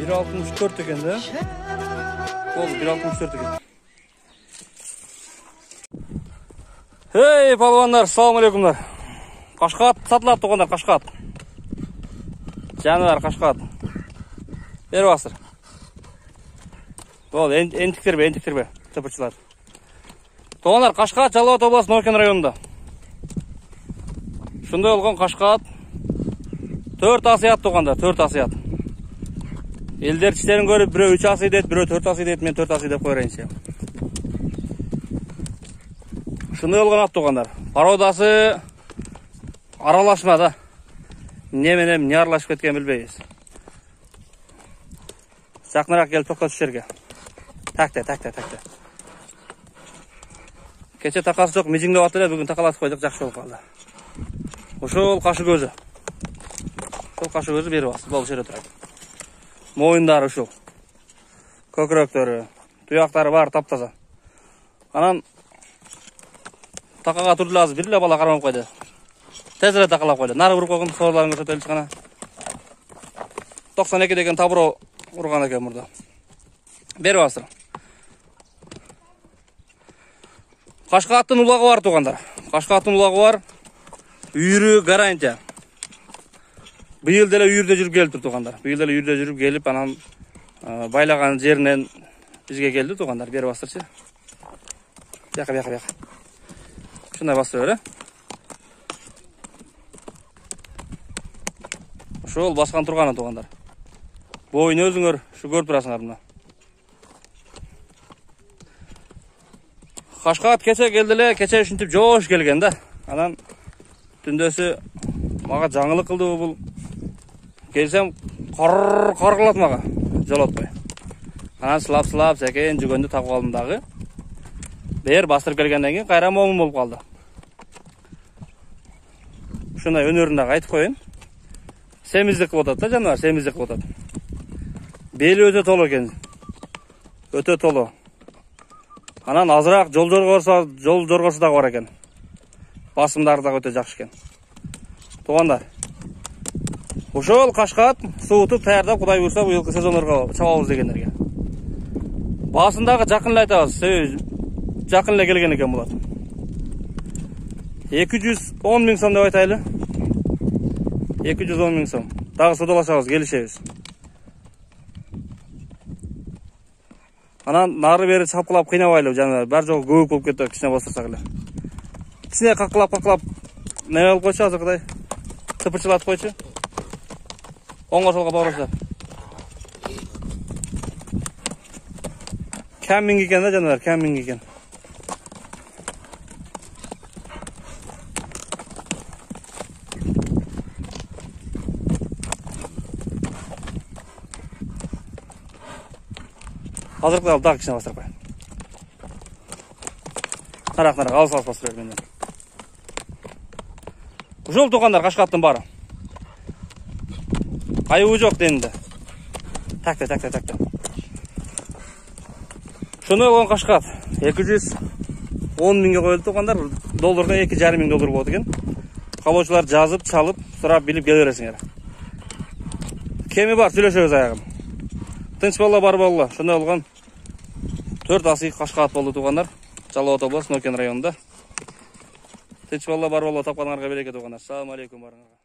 $1.64 ekan de. Oldu 1.64 ekan. Hey palvanlar, assalomu alaykumlar. Qashqat satıladi to'g'anlar, qashqat. Janivar qashqat. Beribasir. Bo'ldi, entiktirbe, tepirchilar. To'g'anlar Qashqat Жалал области Норкен районында. Shunday bo'lgan Qashqat 4 asiyat to'g'anlar, 4 asiyat. Elder işlerini görüp biri 3 asıydı et, biri 4 asıydı et, men 4 asıydı koyarayınca. Şunu yolgan at doğanlar. Parodası aralaşmada. Ne aralashıp ketken bilbeyiz. Жақынырақ gelip toqtat düşerge. Takta. Keçe takası çok, mijingde atыр, bugün takalatып koyduk, жақсы болып қалды. Ошол қашы көзі. Ошол қашы көзі беріп алсын, бұл жерде тұрады. Moyundары ушул. Көкірөктөрү, туяктары бар таптаза. Анан такага турду азыр бир эле бала кармап койду. Тез эле такалап койду. Нары уруп койгон сорларын көрсөтөлчү гана. 92 деген табуро урган экен мурда. Берип алсыр. Кашкаттын улагы бар туугандар. Кашкаттын улагы бар. Үйүрү гарантия. Быйыл деле үйүрдө жүрүп келип тургандар. Быйыл деле үйүрдө жүрүп келип, анан байлаган жеринен бизге келди туугандар. Берип бастырчы. Бияка. Шундай бастыр бер. Ошол баскан турганы туугандар. Боюн өзүңөр шу көрүп турасыңар мына. Кашкат кече келди эле, кече ушинтип жоош келген да. Анан түндөсү мага жаңылык кылды бул. Келсем кыргылат мага жолотпой. Анан сылап секен жүгөндү тагып алдым дагы. Бер бастырып келгенден кийин кайра момун болуп калды. Ушундай өнөрүн дагы айтып коеюн. Семиздик кылып атат да жаныбар, семиздик кылып атат. Бели өтө толо экен. Өтө толо. Анан азыраак жол жоргосу дагы бар экен. Басымдары дагы өтө жакшы экен. Туугандар. Ошол Кашкат суутуп даярдап, Кудай буйрса быйылкы сезонорго чабабыз дегендерге. Басындагы жакын эле айтабыз, жакын эле келген экен булат. 210 миң сом деп айтайлы. 210 миң сом. Дагы содалашабыз, келишебиз. Анан нары бери чапкылап кыйнабайлы жана бар жогу көбүк болуп кетти, кичине бастырсак эле. Кичине каккылап неме болуп койчу азыркыдай. Тыпырчылатып койчу. Оңго солго баурашат. Кеминг экен да жаныбар, кеминг экен. Азыркы дагы кичине бастырып коеюн. Нарак, алыс бастырып менден. Ушул туугандар Кашкаттын баары. Кайыбы жок денди. Такта. Шуну болгон Кашкат 210 10 миңге коюлду туугандар. Долларга $2,5 болот экен. Калоочулар жазып, чалып, сурап билип келе бересиңер. Кеми бар, сүйлөшөбүз аягын. Тынч болла, бар болла. Ошондой болгон 4 асый кашкаат болду туугандар. Жалал Абад обласу Нокен районунда. Тынч болла, бар болла, тапканыңарга береке туугандар. Ассаламу алейкум барыңарга.